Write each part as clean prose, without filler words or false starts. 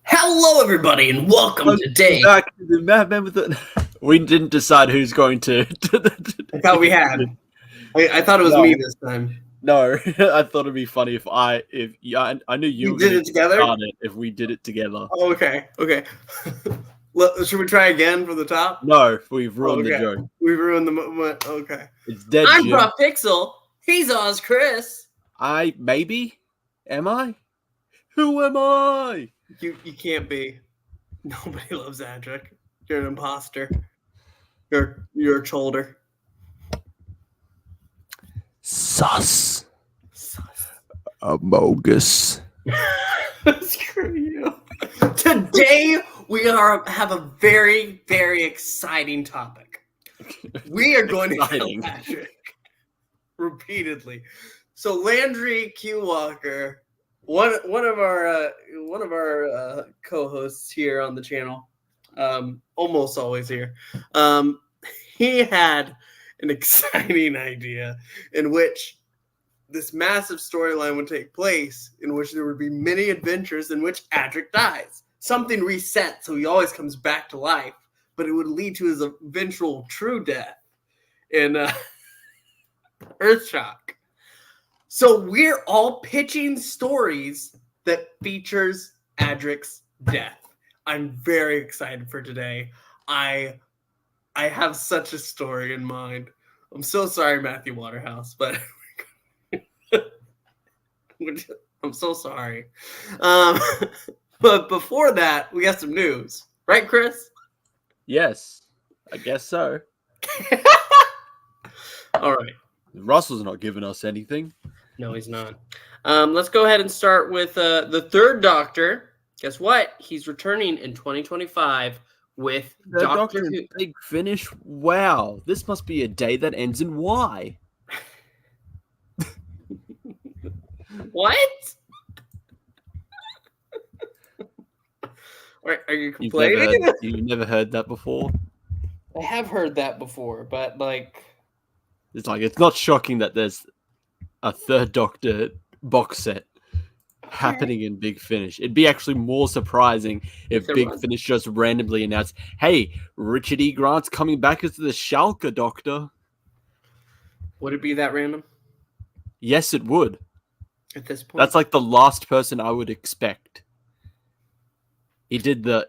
Hello, everybody, and welcome today. Back to the madmen with the. We didn't decide who's going to. I thought we had. I thought it was me this time. No, I thought it'd be funny if I knew you did it together. If we did it together. Oh, okay. Should we try again from the top? No, we've ruined the joke. We've ruined the moment. Okay. It's dead. I'm ProfPixel. He's OZChris. Am I? Who am I? You can't be. Nobody loves Adric. You're an imposter. You're a shoulder. Sus. Amogus. Screw you. Today we have a very, very exciting topic. We are going to kill Adric repeatedly. So Landry Q Walker, one of our co-hosts here on the channel, almost always here. He had an exciting idea in which this massive storyline would take place, in which there would be many adventures in which Adric dies. Something reset, so he always comes back to life, but it would lead to his eventual true death in Earthshock. So we're all pitching stories that features Adric's death. I'm very excited for today. I have such a story in mind. I'm so sorry, Matthew Waterhouse, but I'm so sorry. But before that, we got some news. Right, Chris? Yes, I guess so. All right. Russell's not giving us anything. No, he's not. Let's go ahead and start with the third Doctor. Guess what? He's returning in 2025 with Doctor Who. Big Finish. Wow, this must be a day that ends in Y. What? Are you complaining? You've never heard that before? I have heard that before, but it's not shocking that there's a third Doctor box set happening in Big Finish. It'd be actually more surprising if Big Finish just randomly announced, "Hey, Richard E. Grant's coming back as the Schalke Doctor." Would it be that random? Yes, it would. At this point, that's like the last person I would expect. He did the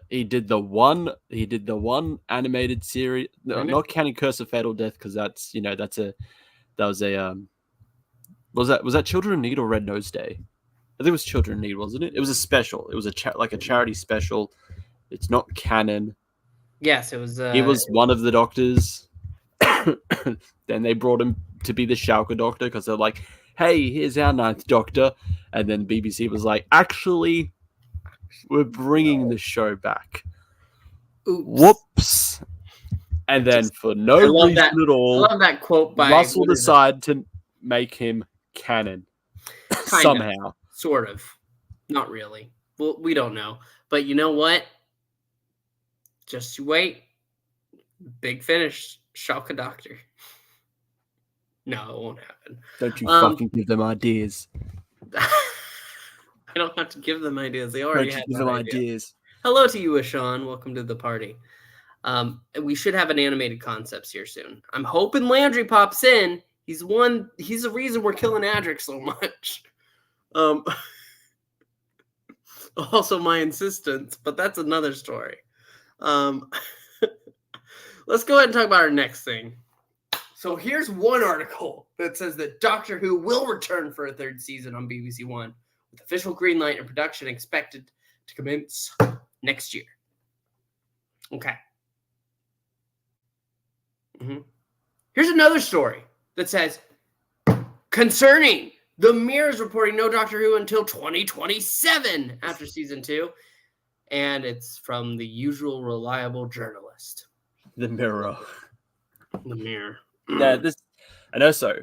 one animated series, not counting Curse of Fatal Death, because was that Children in Need or Red Nose Day? I think it was Children in Need, wasn't it? It was a special. It was a charity special. It's not canon. Yes, it was. He was one of the Doctors. Then they brought him to be the Schalke Doctor because they're like, "Hey, here's our 9th Doctor," and then BBC was like, "Actually, we're bringing the show back." Oops. Whoops. And then for no reason at all, I love that quote by Russell decided to make him canon. Somehow. Sort of. Not really. Well, we don't know. But you know what? Just you wait. Big Finish, Schalke Doctor. No, it won't happen. Don't you fucking give them ideas. I don't have to give them ideas. They already have give them ideas. Hello to you, Ashawn. Welcome to the party. We should have an animated concepts here soon. I'm hoping Landry pops in. He's the reason we're killing Adric so much. Also my insistence, but that's another story. Let's go ahead and talk about our next thing. So here's one article that says that Doctor Who will return for a 3rd season on BBC One, with official green light and production expected to commence next year. Okay. Here's another story that says, concerning the Mirror is reporting no Doctor Who until 2027 after season 2. And it's from the usual reliable journalist. The Mirror. The Mirror. Yeah, I know so.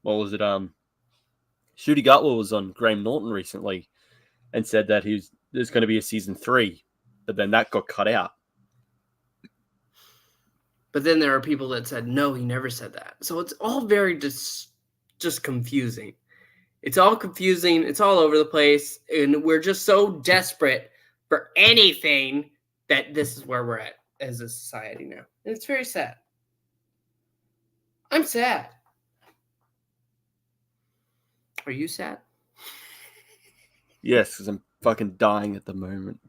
What was it? Shooty Gutwell was on Graham Norton recently and said that there's going to be a season 3, but then that got cut out. But then there are people that said, no, he never said that. So it's all very just confusing. It's all confusing. It's all over the place. And we're just so desperate for anything that this is where we're at as a society now. And it's very sad. I'm sad. Are you sad? Yes, because I'm fucking dying at the moment.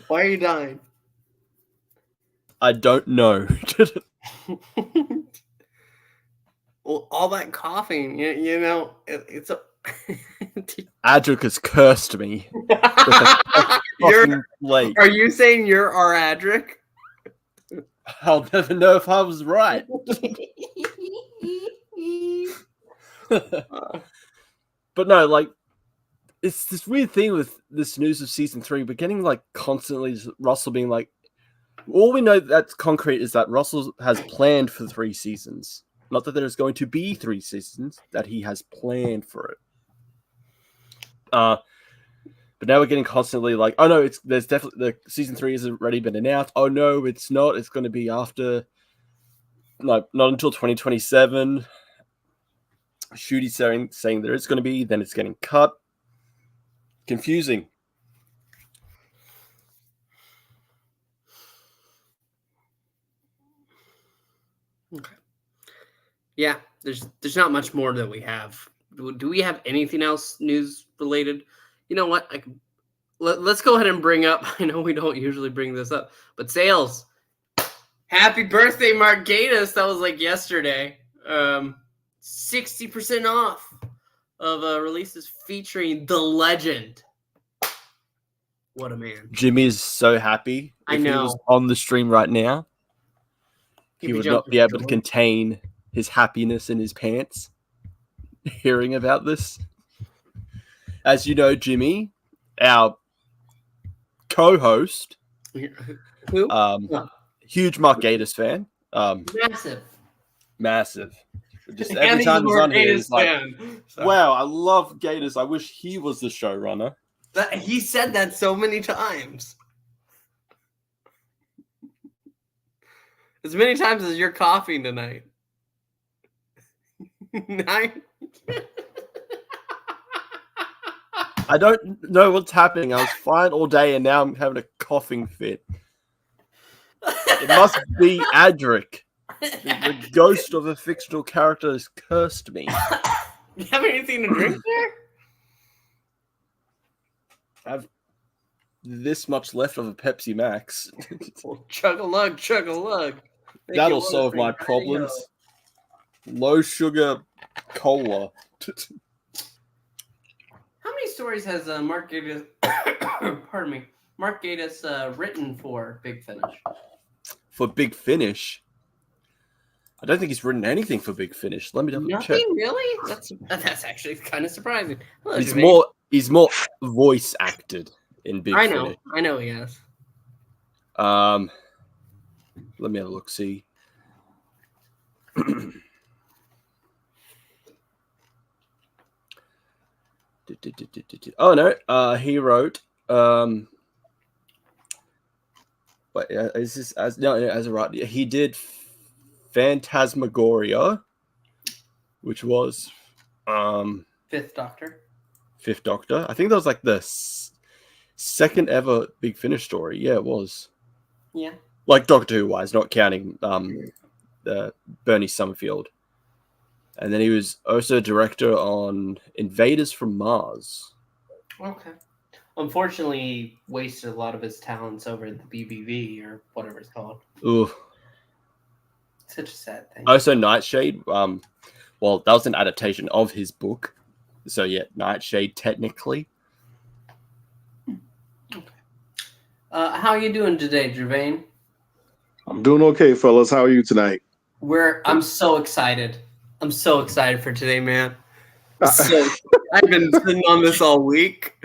Why are you dying? I don't know. Well, all that coughing, you know, it's a... Adric has cursed me. Are you saying you're our Adric? I'll never know if I was right. But no, like, it's this weird thing with this news of season 3. We're getting like constantly Russell being like, all we know that's concrete is that Russell has planned for 3 seasons. Not that there's going to be 3 seasons, that he has planned for it. But now we're getting constantly like, oh no, there's definitely the season 3 has already been announced. Oh no, it's not. It's going to be after, like, not until 2027. Shooty saying there is going to be, then it's getting cut. Confusing. Okay. Yeah, there's not much more that we have. Do we have anything else news related? You know what? Let's go ahead and bring up. I know we don't usually bring this up, but sales. Happy birthday, Mark Gatiss. That was like yesterday. 60% off of releases featuring the legend. What a man. Jimmy is so happy. I If know. he was on the stream right now, he would not be able to contain his happiness in his pants hearing about this. As you know, Jimmy, our co-host, who? Huge Mark Gatiss fan. Massive. Just every time he's on here, he's like, wow, I love Gatiss. I wish he was the showrunner. He said that so many times. As many times as you're coughing tonight. I don't know what's happening. I was fine all day and now I'm having a coughing fit. It must be Adric. The ghost of a fictional character has cursed me. You have anything to drink there? I have this much left of a Pepsi Max. Well, chug a lug, chug a lug. That'll solve my problems. Low sugar cola. How many stories has Mark Gatiss, pardon me, Mark Gatiss written for Big Finish? For Big Finish? I don't think he's written anything for Big Finish. Let me double check. Nothing, really? That's actually kind of surprising. Hello, He's more voice acted in Big Finish. I know he has. Let me have a look. See. Oh no! He wrote. But is this as a right? He did Phantasmagoria, which was Fifth Doctor. Fifth Doctor. I think that was like the second ever Big Finish story. Yeah, it was. Yeah. Like Doctor Who wise, not counting Bernie Summerfield. And then he was also director on Invaders from Mars. Okay. Unfortunately, he wasted a lot of his talents over at the BBV or whatever it's called. Ooh. Such a sad thing. Also Nightshade. Well, that was an adaptation of his book. So yeah, Nightshade technically. Okay. How are you doing today, Gevain? I'm doing okay, fellas. How are you tonight? I'm so excited. I'm so excited for today, man. I've been sitting on this all week,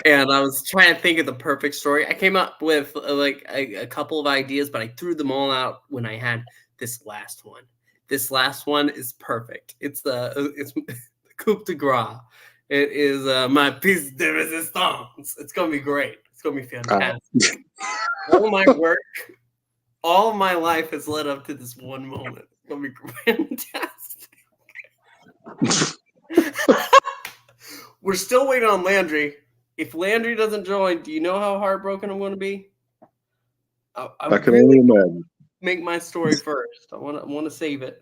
and I was trying to think of the perfect story. I came up with like a couple of ideas, but I threw them all out when I had this last one. This last one is perfect. It's the coup de grace. It is my piece de resistance. It's gonna be great. It's gonna be fantastic. All my work, all my life has led up to this one moment. It's gonna be fantastic. We're still waiting on Landry. If Landry doesn't join, do you know how heartbroken I'm going to be? I can only imagine. Make my story first. I want to save it.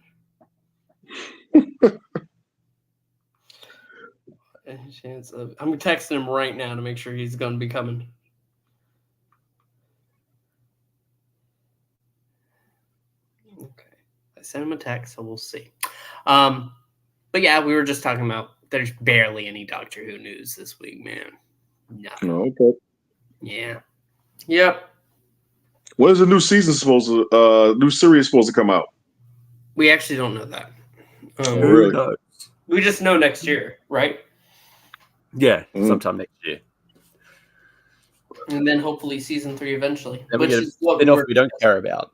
I'm texting him right now to make sure he's going to be coming. Okay, I sent him a text, so we'll see. But yeah, we were just talking about there's barely any Doctor Who news this week, man. Nothing. Oh, okay. Yeah. Yep. When is the new season new series supposed to come out? We actually don't know that. Really? knows? We just know next year, right? Yeah, sometime next year. And then hopefully season 3 eventually. Then which we get is what spin-off we don't care about.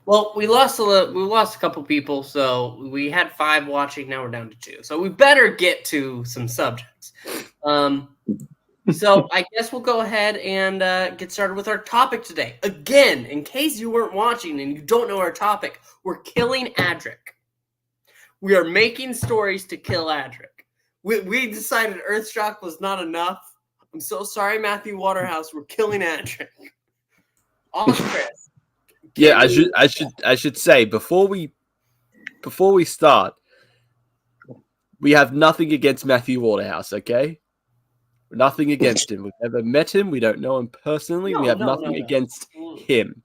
Well, we lost a couple people, so we had 5 watching. Now we're down to 2. So we better get to some subjects. So I guess we'll go ahead and get started with our topic today. Again, in case you weren't watching and you don't know our topic, we're killing Adric. We are making stories to kill Adric. We decided Earthshock was not enough. I'm so sorry, Matthew Waterhouse. We're killing Adric. OZChris. Yeah, I should say before we start, we have nothing against Matthew Waterhouse, okay? Nothing against him. We've never met him. We don't know him personally. We have nothing against him.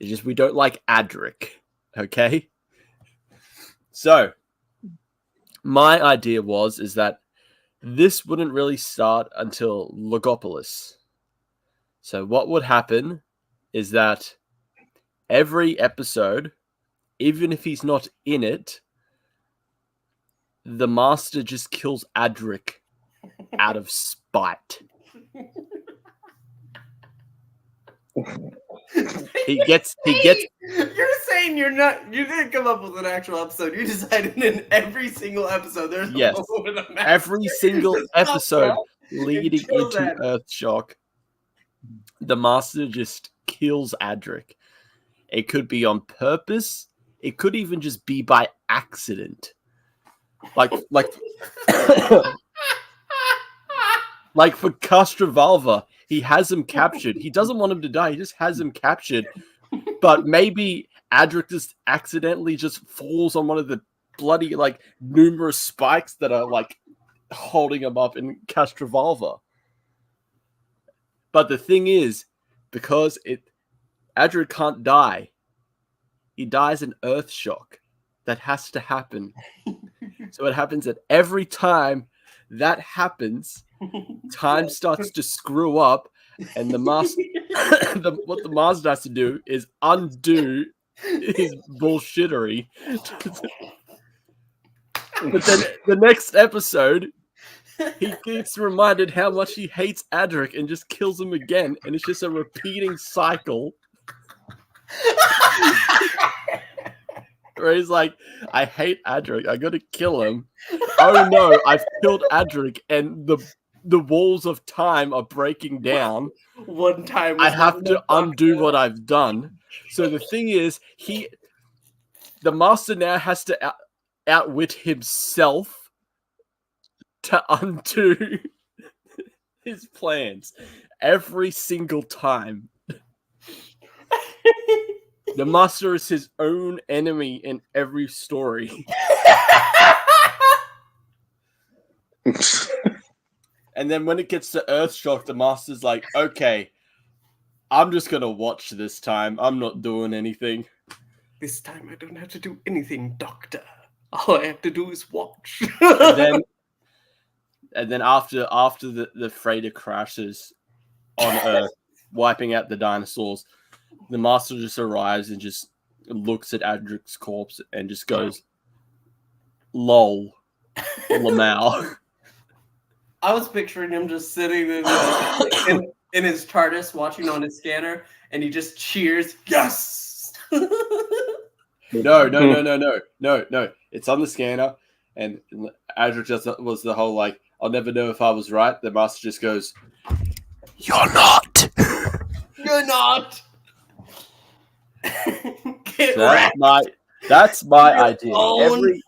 It's just we don't like Adric, okay? So, my idea is that this wouldn't really start until Logopolis. So what would happen is that every episode, even if he's not in it, the Master just kills Adric out of spite. He gets. You're saying you didn't come up with an actual episode. You decided in every single episode there's a moment with a master. Every single episode leading into Earthshock, the Master just kills Adric. It could be on purpose. It could even just be by accident. Like like for Castrovalva, he has him captured. He doesn't want him to die. He just has him captured. But maybe Adric just accidentally just falls on one of the bloody, like, numerous spikes that are, like, holding him up in Castrovalva. But the thing is, because Adric can't die, he dies in Earthshock. That has to happen. So it happens that every time that happens, time starts to screw up, and the Master, what the Master has to do is undo his bullshittery. But then the next episode, he gets reminded how much he hates Adric and just kills him again, and it's just a repeating cycle. Where he's like, I hate Adric, I gotta kill him. Oh no, I've killed Adric, and the walls of time are breaking down. One time I have to undo what I've done. So the thing is, the Master now has to outwit himself to undo his plans every single time. The Master is his own enemy in every story. And then when it gets to Earthshock, the Master's like, okay, I'm just going to watch this time. I'm not doing anything. This time I don't have to do anything, Doctor. All I have to do is watch. and then after the freighter crashes on Earth, wiping out the dinosaurs, the Master just arrives and just looks at Adric's corpse and just goes, lol, Lamau. I was picturing him just sitting in his TARDIS watching on his scanner, and he just cheers, yes! No. It's on the scanner, and Adric just was the whole, like, I'll never know if I was right. The Master just goes, you're not! You're not. Get So wrecked. that's my Your idea. own.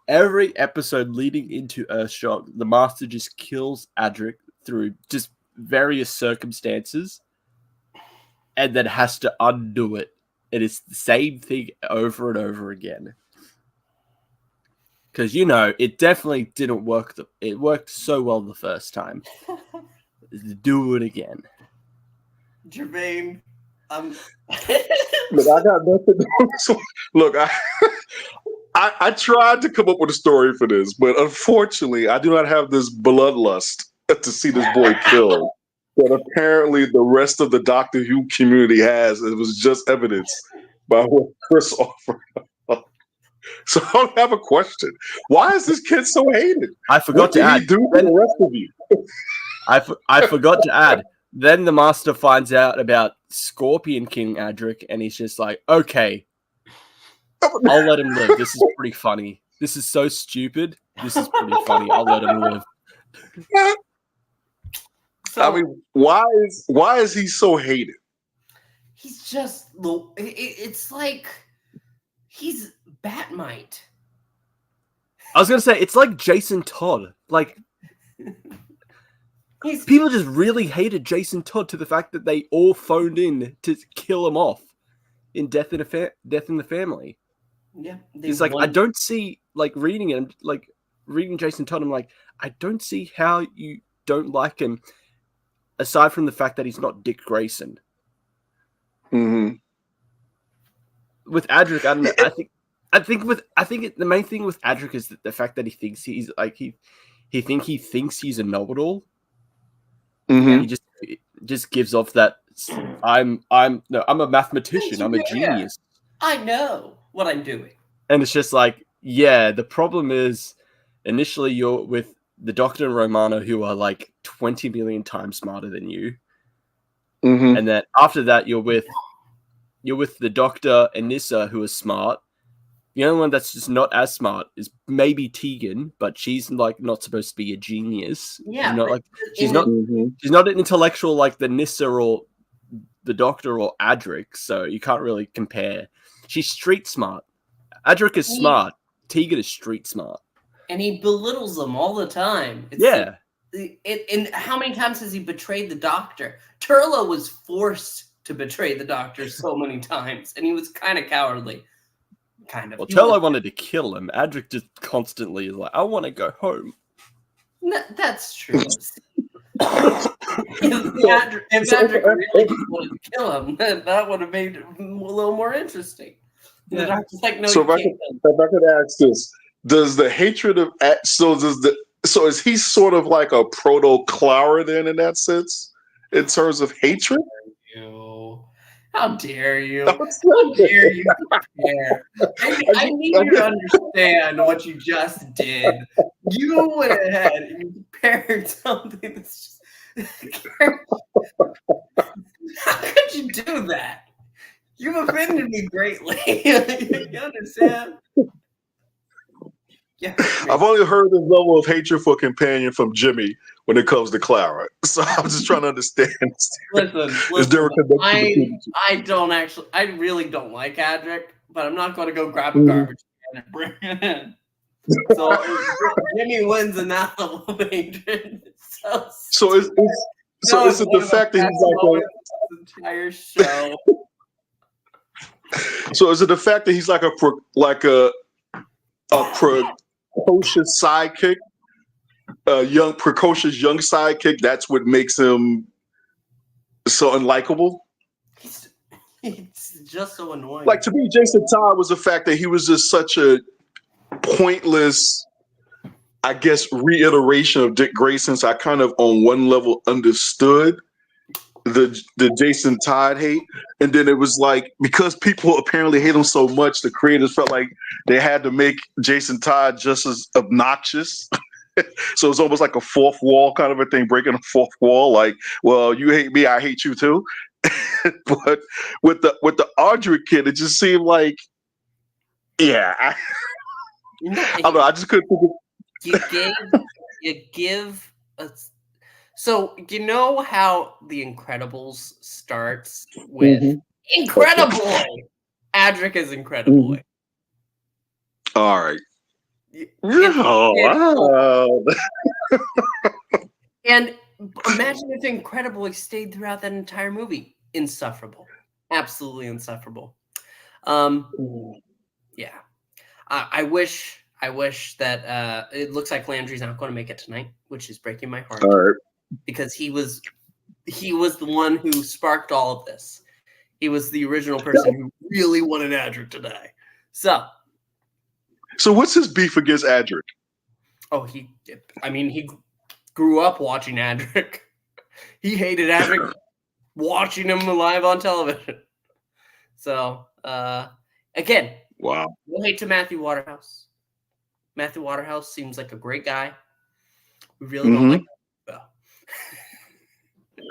Every episode leading into Earthshock, the Master just kills Adric through just various circumstances, and then has to undo it. It is the same thing over and over again. Because, it definitely didn't work. It worked so well the first time. Do it again. Gevain. Look, I got nothing. Look, I tried to come up with a story for this, but unfortunately, I do not have this bloodlust to see this boy killed. That apparently the rest of the Doctor Who community has. It was just evidence by what Chris offered. So I have a question. Why is this kid so hated? I forgot to add. What did he do to the rest of you? I forgot to add. Then the Master finds out about Scorpion King Adric, and he's just like, okay, I'll let him live. This is pretty funny. This is so stupid. This is pretty funny. I'll let him live. So, I mean, why is he so hated? he's just it's like he's Batmite. I was gonna say it's like Jason Todd. Like people just really hated Jason Todd to the fact that they all phoned in to kill him off in Death in the Family. Yeah, it's like I don't see reading Jason Todd. I'm like, I don't see how you don't like him, aside from the fact that he's not Dick Grayson. Mm-hmm. With Adric, I don't know. I think the main thing with Adric is the fact that he thinks he's like he thinks he's a know-it-all. Mm-hmm. And he just gives off that I'm a mathematician. I'm a genius. I know what I'm doing. And it's just like, yeah, the problem is initially you're with the Doctor and Romano, who are like 20 million times smarter than you. Mm-hmm. And then after that you're with the Doctor and Nyssa, who are smart. The only one that's just not as smart is maybe Tegan, but she's like not supposed to be a genius. Yeah, she's not an intellectual like the Nyssa or the Doctor or Adric, so you can't really compare. She's street smart. Adric is smart. Tegan is street smart. And he belittles them all the time. And how many times has he betrayed the Doctor? Turlo was forced to betray the Doctor so many times, and he was kind of cowardly. Kind of. Well, Turlo wanted to kill him. Adric just constantly is like, I want to go home. That's true. If Adric really just wanted to kill him, that would have made it a little more interesting. Yeah. The Doctor's like, no, so if I could ask this, does the hatred of so is he sort of like a proto Clara then in that sense, in terms of hatred? How dare you? How dare you compare? I need you to understand what you just did. You went ahead and you compared something that's just... How could you do that? You've offended me greatly. You understand? Yeah, I've only heard this level of hatred for Companion from Jimmy when it comes to Clara. So I'm just trying to understand. Listen, I really don't like Adric, but I'm not going to go grab a garbage can and bring it in. So Jimmy wins in that level of hatred. So is it the fact that he's like entire show? So is it the fact that he's like a precocious sidekick, a precocious young sidekick? That's what makes him so unlikable. He's just so annoying. Like, to me, Jason Todd was the fact that he was just such a pointless, I guess, reiteration of Dick Grayson. So I kind of, on one level, understood the Jason Todd hate, and then it was like, because people apparently hate him so much, the creators felt like they had to make Jason Todd just as obnoxious. So it's almost like a fourth wall kind of a thing, breaking a fourth wall. Like, well, you hate me, I hate you too. But with the Adric kid, it just seemed like, yeah, I don't know. I just couldn't think of. You give So you know how The Incredibles starts with Incrediboy. Adric is Incrediboy. All right. And imagine if Incrediboy stayed throughout that entire movie. Insufferable. Absolutely insufferable. Yeah. I wish that it looks like Landry's not going to make it tonight, which is breaking my heart. All right. Because he was the one who sparked all of this. He was the original person who really wanted Adric to die. So what's his beef against Adric? Oh, he grew up watching Adric. He hated Adric watching him live on television. So, again, wow. No hate to Matthew Waterhouse. Matthew Waterhouse seems like a great guy. We really don't like him, though.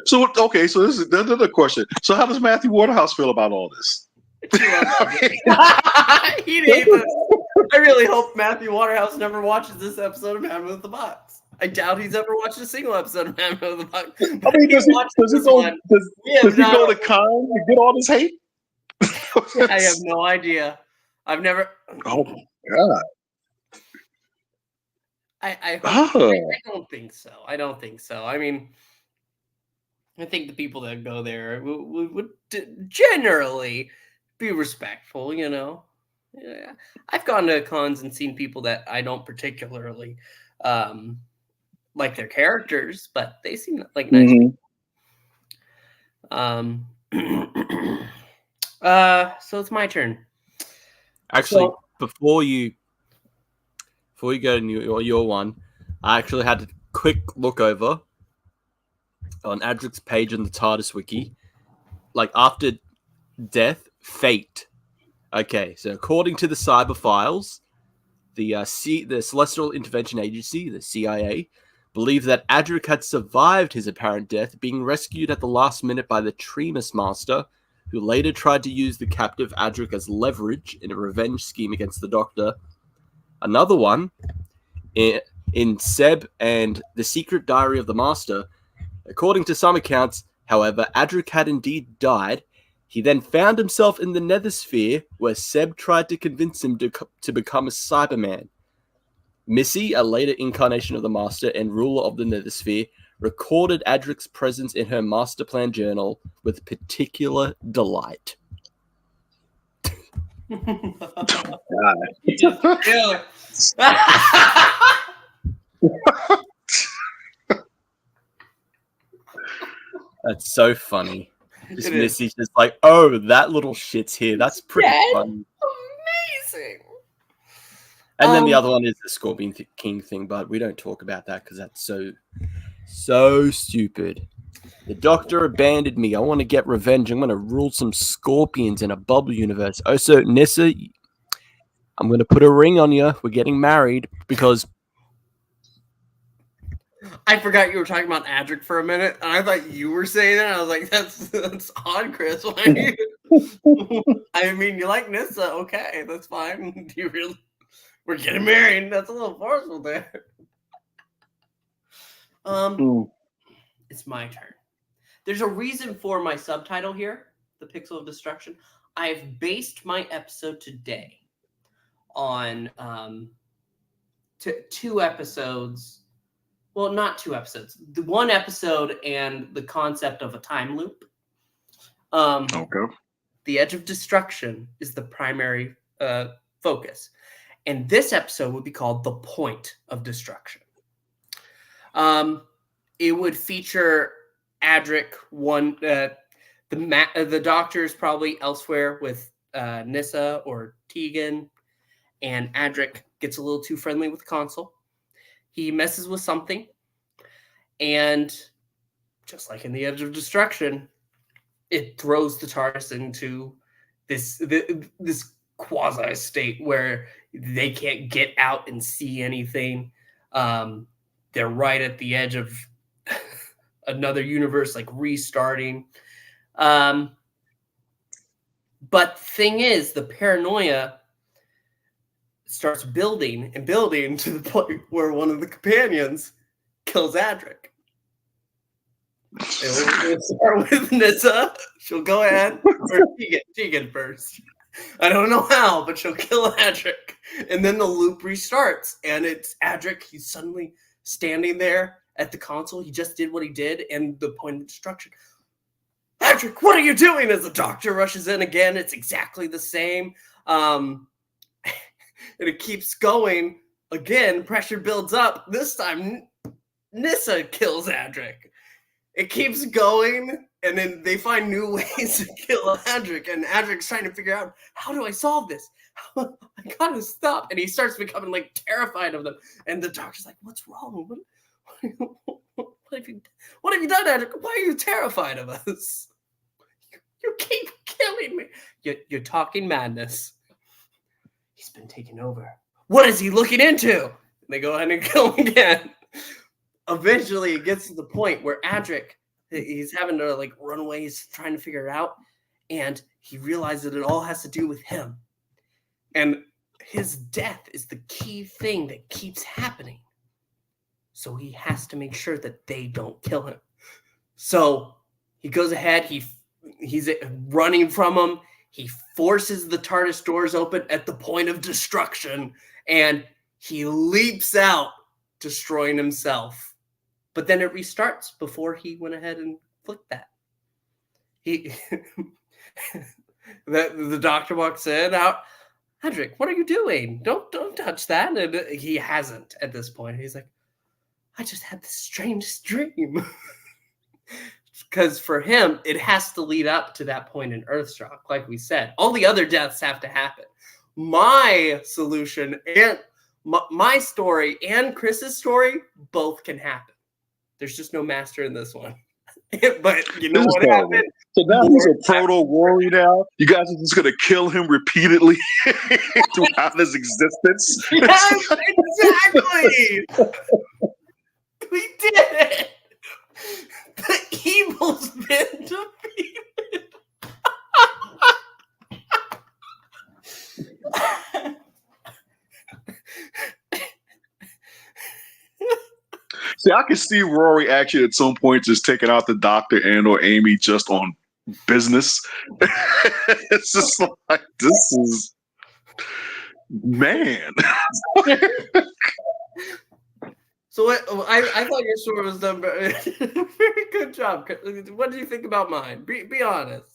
So, okay, so this is another question. So how does Matthew Waterhouse feel about all this? He hates us. I really hope Matthew Waterhouse never watches this episode of Madmen with the Box. I doubt he's ever watched a single episode of Madmen with the Box. I mean, does he go to Cannes to get all this hate? I have no idea. I've never. Oh my god! I don't think so. I don't think so. I mean, I think the people that go there would generally be respectful. You know, yeah. I've gone to cons and seen people that I don't particularly like their characters, but they seem like nice people. So it's my turn. Actually, before you go to your one, I actually had a quick look over on Adric's page in the TARDIS wiki. Like, after death, fate. Okay, so according to the Cyber Files, the Celestial Intervention Agency, the CIA, believed that Adric had survived his apparent death, being rescued at the last minute by the Tremus Master, who later tried to use the captive Adric as leverage in a revenge scheme against the Doctor. Another one, in Seb and the Secret Diary of the Master, according to some accounts, however, Adric had indeed died. He then found himself in the Nethersphere, where Seb tried to convince him to become a Cyberman. Missy, a later incarnation of the Master and ruler of the Nethersphere, recorded Adric's presence in her master plan journal with particular delight. That's so funny. Just Missy's just like, oh, that little shit's here. That's pretty funny. Amazing. And then the other one is the Scorpion King thing, but we don't talk about that because that's so stupid. The Doctor abandoned me. I want to get revenge. I'm going to rule some scorpions in a bubble universe. Oh, so Nissa, I'm going to put a ring on you. We're getting married because... I forgot you were talking about Adric for a minute, and I thought you were saying that. I was like, that's odd, Chris. Why I mean, you like Nissa. Okay, that's fine. Do you really... We're getting married. That's a little forceful there. It's my turn. There's a reason for my subtitle here, The Pixel of Destruction. I've based my episode today on two episodes. Well, not two episodes. The one episode and the concept of a time loop. Okay. The Edge of Destruction is the primary focus. And this episode would be called The Point of Destruction. It would feature Adric, the Doctor's probably elsewhere with Nissa or Tegan, and Adric gets a little too friendly with Consul. He messes with something, and just like in The Edge of Destruction, it throws the TARDIS into this quasi state where they can't get out and see anything. They're right at the edge of another universe, like restarting. But thing is, the paranoia starts building and building to the point where one of the companions kills Adric. We'll start with Nissa. She'll go ahead. Or Tegan first. I don't know how, but she'll kill Adric. And then the loop restarts. And it's Adric. He's suddenly standing there at the console. He just did what he did. And the point of destruction. Adric, what are you doing? As the doctor rushes in again, it's exactly the same. And it keeps going. Again, pressure builds up. This time, Nissa kills Adric. It keeps going, and then they find new ways to kill Adric, and Adric's trying to figure out, how do I solve this? I gotta stop. And he starts becoming like terrified of them. And the doctor's like, what's wrong? What have you done, Adric? Why are you terrified of us? You keep killing me. You're talking madness. He's been taken over. What is he looking into? And they go ahead and kill him again. Eventually, it gets to the point where Adric, he's having to like run away. He's trying to figure it out. And he realizes that it all has to do with him. And his death is the key thing that keeps happening. So he has to make sure that they don't kill him. So he goes ahead. He's running from him. He forces the TARDIS doors open at the point of destruction. And he leaps out, destroying himself. But then it restarts before he went ahead and flicked that. The doctor walks in, out. Adric, what are you doing? Don't touch that. And he hasn't at this point. He's like, I just had this strangest dream. Because for him, it has to lead up to that point in Earthshock, like we said. All the other deaths have to happen. My solution and my story and Chris's story both can happen. There's just no master in this one. But you know what happened? So now he's a proto-warrior now. You guys are just going to kill him repeatedly throughout his existence. Yes, exactly. We did it. The evil's been defeated. See, I can see Rory actually at some point just taking out the doctor and or Amy just on business. It's just like, this is, man. So I thought your story was done very good job. What do you think about mine? Be honest.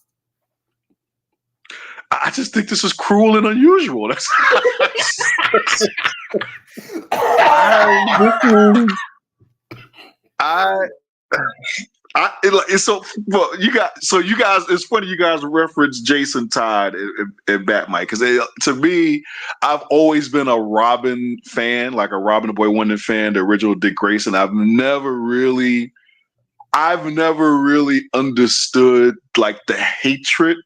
I just think this is cruel and unusual. That's it's so well. You guys. It's funny you guys reference Jason Todd and Batman because to me, I've always been a Robin fan, like a Robin the Boy Wonder fan, the original Dick Grayson. I've never really understood like the hatred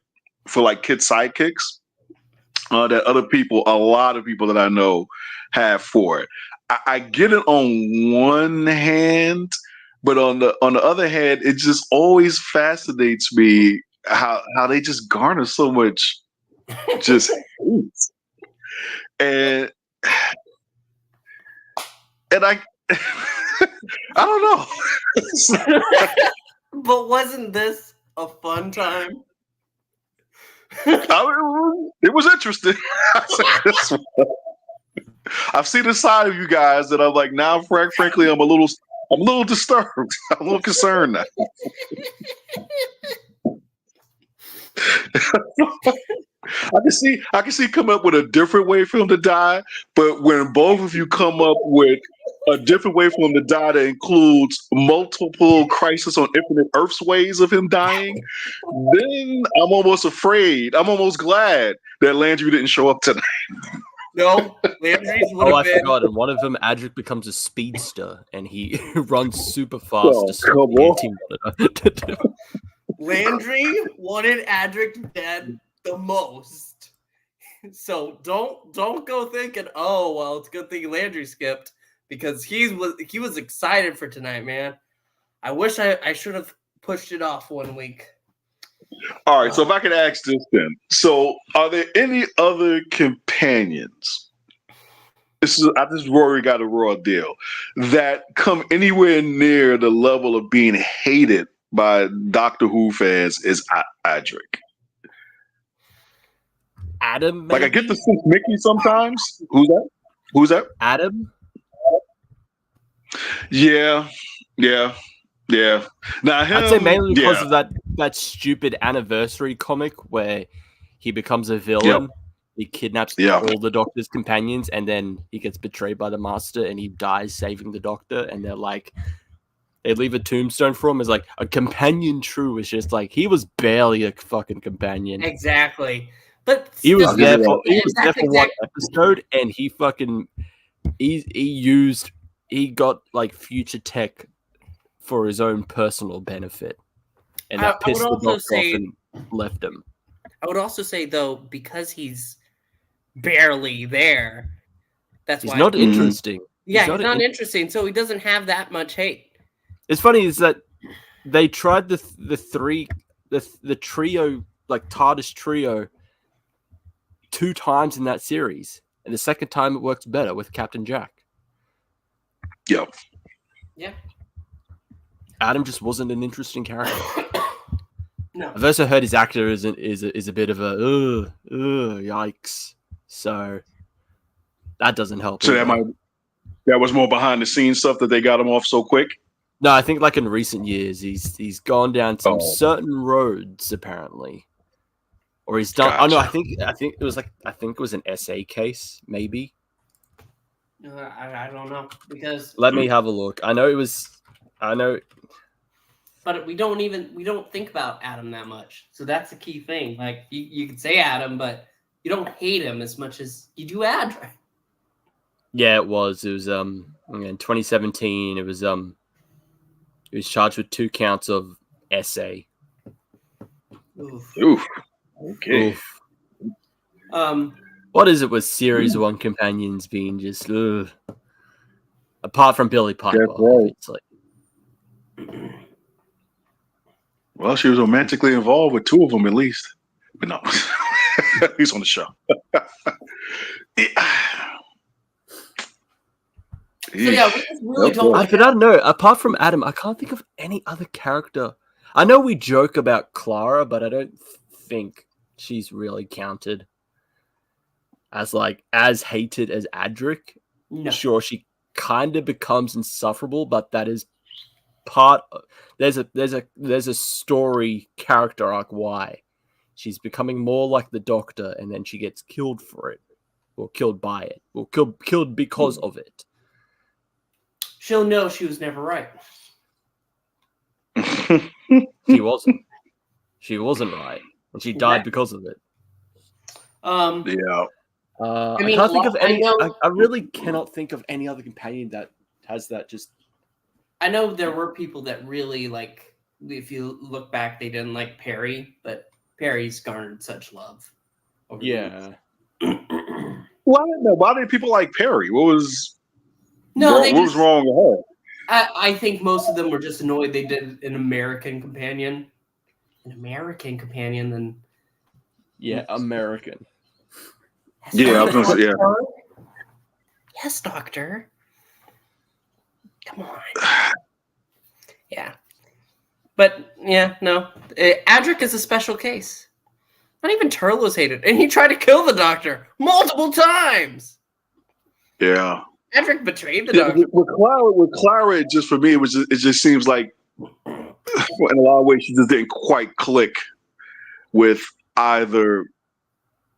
for like kid sidekicks that a lot of people that I know have for it. I get it on one hand. But on the other hand, it just always fascinates me how they just garner so much just hate. And I don't know. But wasn't this a fun time? It was interesting. I've seen a side of you guys that I'm like, now frankly, I'm a little disturbed. I'm a little concerned now. I can see come up with a different way for him to die, but when both of you come up with a different way for him to die that includes multiple Crisis on Infinite Earths ways of him dying, then I'm almost afraid. I'm almost glad that Landry didn't show up tonight. No, Landry's would have been. Forgot. And one of them, Adric becomes a speedster, and he runs super fast to come on. Landry wanted Adric dead the most, so don't go thinking, oh well, it's a good thing Landry skipped because he was excited for tonight, man. I wish I should have pushed it off 1 week. All right, so if I could ask this then. So are there any other companions? This is Rory got a raw deal that come anywhere near the level of being hated by Doctor Who fans is Adric. Adam, like I get the sense Mickey sometimes. Who's that? Adam. Yeah. Now him, I'd say mainly because of that stupid anniversary comic where he becomes a villain. Yep. He kidnaps Yeah. all the Doctor's companions, and then he gets betrayed by the Master, and he dies saving the Doctor. And they're like, they leave a tombstone for him as like a companion. True, it's just like he was barely a fucking companion. Exactly, but He was still, there for one exactly. episode, and he got like future tech for his own personal benefit, and that pissed the Doctor off and left him. I would also say though, because he's barely there, that's he's why not interesting. Yeah, he's not interesting, so he doesn't have that much hate. It's funny is that they tried the trio, like TARDIS trio, 2 times in that series, and the second time it worked better with Captain Jack. Yep. Yeah. Adam just wasn't an interesting character. No. I've also heard his actor is a bit of a yikes. So that doesn't help. So that was more behind the scenes stuff that they got him off so quick. No, I think like in recent years he's gone down some certain roads apparently, or he's done. Gotcha. Oh no, I think it was an SA case maybe. I don't know because let me have a look. I know. But we don't think about Adam that much. So that's the key thing. Like you could say Adam, but you don't hate him as much as you do Adric. Yeah, it was. It was in 2017. It was he was charged with 2 counts of SA. Oof. Okay. Oof. What is it with Series 1 companions being just apart from Billy Piper? It's like. Well, she was romantically involved with 2 of them at least. But no. At least on the show. So yeah, we just really don't. But I don't know. Apart from Adam, I can't think of any other character. I know we joke about Clara, but I don't think she's really counted as hated as Adric. No. Sure, she kind of becomes insufferable, but that is part. There's a story character arc why she's becoming more like the Doctor, and then she gets killed for it, or killed by it, or killed because of it. She'll know she was never right. She wasn't. She wasn't right, and she died because of it. Yeah. I can't think of any. I really cannot think of any other companion that has that. Just. I know there were people that really like. If you look back, they didn't like Perry, but Perry's garnered such love. Yeah. Why did people like Perry? What was wrong with her? I think most of them were just annoyed they did an American companion. Then. Yeah, American. Yeah, I was gonna say, yeah. Yes, Doctor. Come on. Yeah. But, yeah, no. Adric is a special case. Not even Turlough's hated. And he tried to kill the Doctor multiple times. Yeah. Adric betrayed the Doctor. With Clara, just for me, it just seems like in a lot of ways she just didn't quite click with either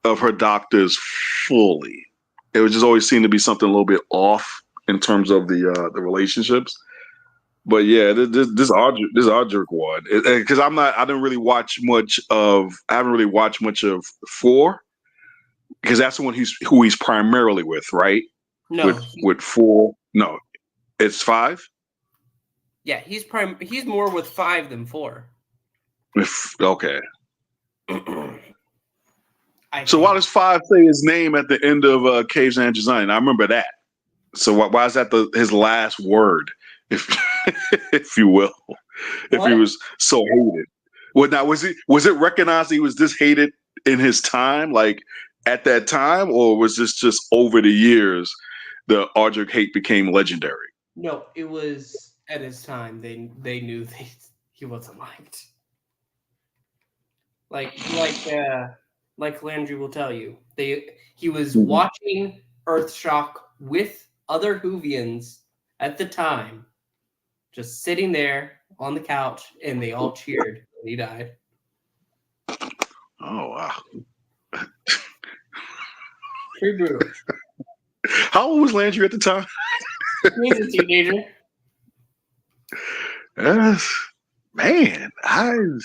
of her doctors fully. It would just always seem to be something a little bit off in terms of the relationships. But yeah, this Adric one, because I haven't really watched much of 4, because that's the one who he's primarily with, right? No, with 4, no, it's 5. Yeah, he's more with 5 than 4. Okay. So why does 5 say his name at the end of Caves and Design? I remember that. So why is that his last word, if you will, if he was so hated? Well, now was it recognized he was this hated in his time, like at that time, or was this just over the years the Adric hate became legendary? No, it was at his time. They knew he wasn't liked. Like Landry will tell you, he was watching Earthshock with other Whovians at the time, just sitting there on the couch, and they all cheered when he died. Oh wow! Pretty brutal. How old was Landry at the time? He's a teenager. Man, I'm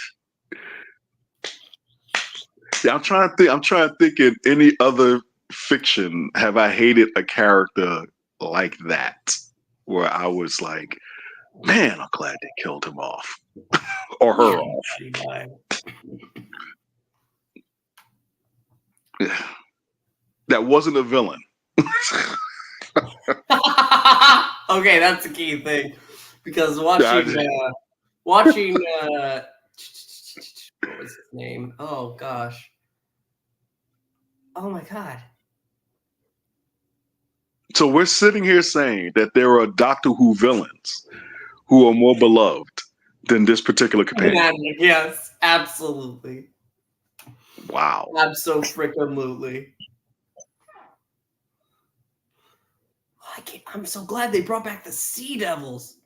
trying to think in any other fiction have I hated a character like that, where I was like, man, I'm glad they killed him off or her off. That wasn't a villain. Okay, that's the key thing, because watching what was his name? Oh gosh. Oh my god. So we're sitting here saying that there are Doctor Who villains who are more beloved than this particular companion. Yes, absolutely. Wow. Abso-freaking-lutely. I'm so glad they brought back the Sea Devils.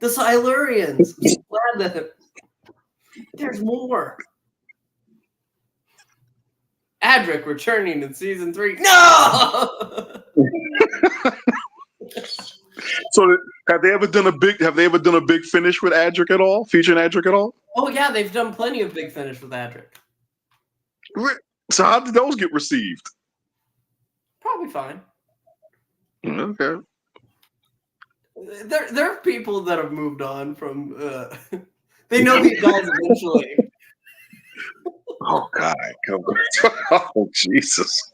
The Silurians. I'm so glad that there's more. Adric returning in season 3. No! So have they ever done a big finish with Adric at all? Featuring Adric at all? Oh yeah, they've done plenty of big finish with Adric. So how did those get received? Probably fine. Okay. There are people that have moved on from they know these guys eventually. Oh God, come on. Oh Jesus.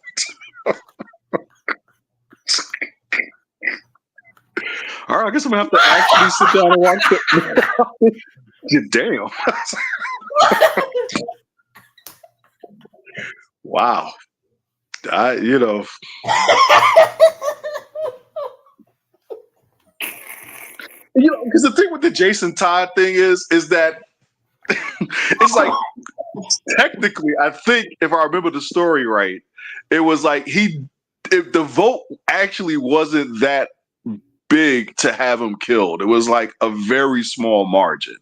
All right, I guess I'm gonna have to actually sit down and watch it. Damn. Wow. Because the thing with the Jason Todd thing is that it's like technically, I think if I remember the story right, it was like if the vote actually wasn't that big to have him killed. It was like a very small margin.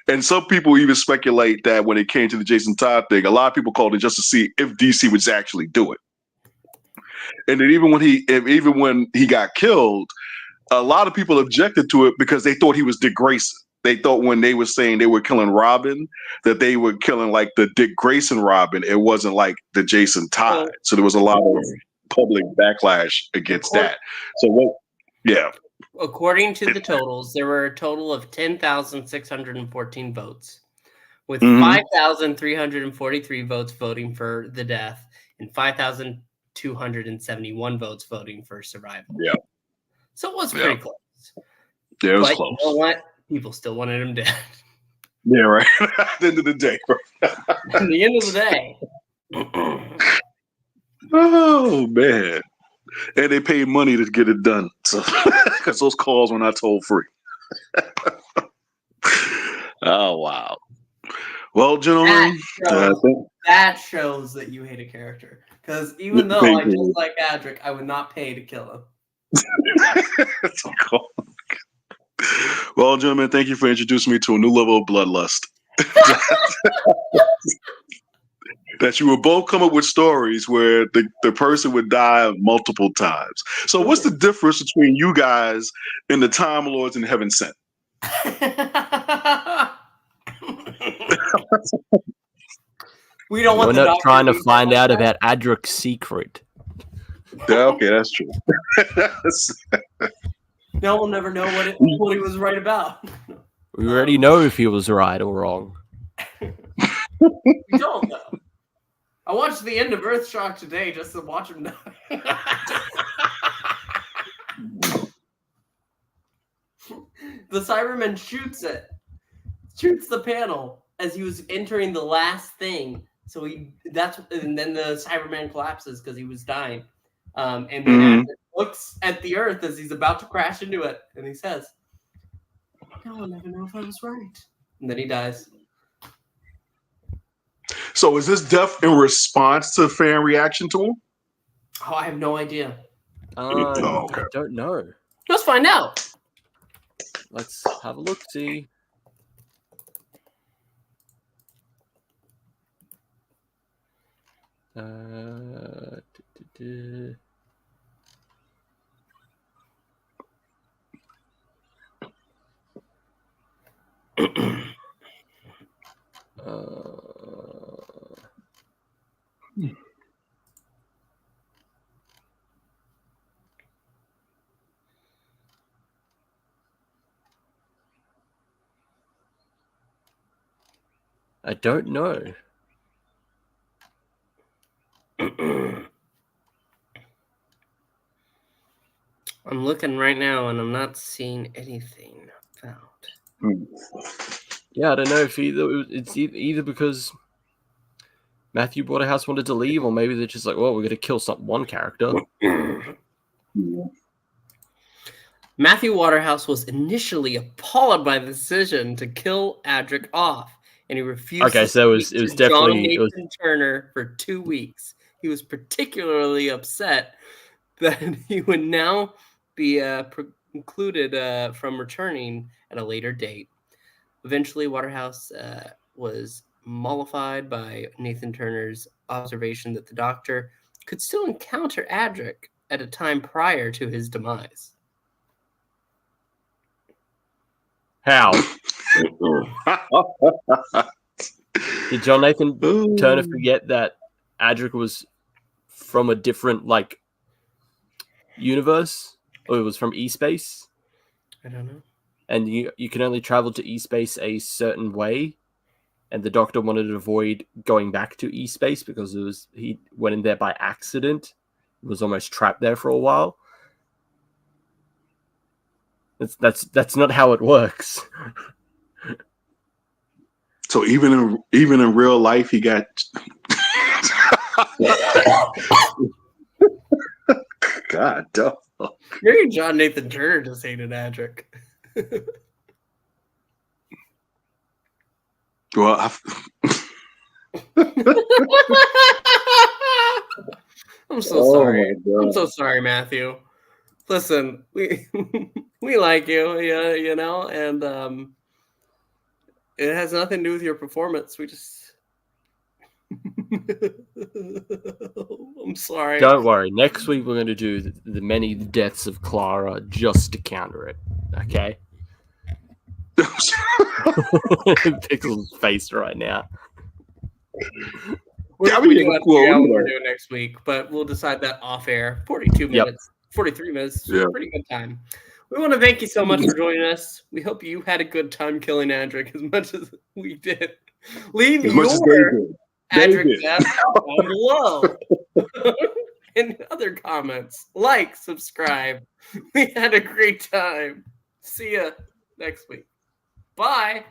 And some people even speculate that when it came to the Jason Todd thing, a lot of people called it just to see if DC would actually do it. And then even when he got killed, a lot of people objected to it because they thought he was Dick Grayson. They thought when they were saying they were killing Robin, that they were killing like the Dick Grayson Robin. It wasn't like the Jason Todd. So there was a lot of public backlash against that. So what? Yeah. According to the totals, there were a total of 10,614 votes, with 5,343 votes voting for the death and 5,271 votes voting for survival. Yeah. So it was pretty close. Yeah, it was but close. You know what? People still wanted him dead. Yeah, right. At the end of the day. At the end of the day. Oh, man. And they paid money to get it done. So because those calls were not toll free. Oh, wow. Well, gentlemen. That shows that you hate a character. Because even though I just like Adric, I would not pay to kill him. Well, gentlemen, thank you for introducing me to a new level of bloodlust. That you would both come up with stories where the person would die multiple times. So what's the difference between you guys and the Time Lords and Heaven Sent? We're not trying to find out about Adric's secret. Yeah, okay, that's true. No, we'll never know what he was right about. We already know if he was right or wrong. We don't know. I watched the end of Earthshock today just to watch him die. The Cyberman shoots the panel as he was entering the last thing. So and then the Cyberman collapses because he was dying. And then Adric looks at the Earth as he's about to crash into it, and he says, "No, I'll never know if I was right." and then he dies. So is this death in response to fan reaction to him? Oh, I have no idea. Okay. I don't know. Let's find out. Let's have a look. See. Uh, I don't know. I'm looking right now, and I'm not seeing anything found. Yeah, I don't know if it's either because Matthew Waterhouse wanted to leave, or maybe they're just like, well, we're going to kill one character. Matthew Waterhouse was initially appalled by the decision to kill Adric off, and he refused Okay, to so it speak was to definitely John Nathan Turner for 2 weeks. He was particularly upset that he would now be precluded from returning at a later date. Eventually, Waterhouse was mollified by Nathan Turner's observation that the Doctor could still encounter Adric at a time prior to his demise. How? Did John Nathan Turner forget that Adric was from a different universe, or it was from E-Space? I don't know. And you can only travel to E-Space a certain way, and the Doctor wanted to avoid going back to E-Space because he went in there by accident. He was almost trapped there for a while. That's not how it works. So even in real life, he got. God, dog. Maybe John Nathan Turner just hated Adric. Well, I'm so sorry. I'm so sorry, Matthew. Listen, we we like you, you know, and it has nothing to do with your performance. We just I'm sorry. Don't worry. Next week we're going to do the many deaths of Clara just to counter it. Okay. Pixel's face right now. Yeah, We're doing next week, but we'll decide that off air. 42 minutes, 43 minutes, pretty good time. We want to thank you so much for joining us. We hope you had a good time killing Adric as much as we did. Leave your Adric death down below. And other comments. Like, subscribe. We had a great time. See ya next week. Bye.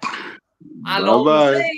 Bye-bye.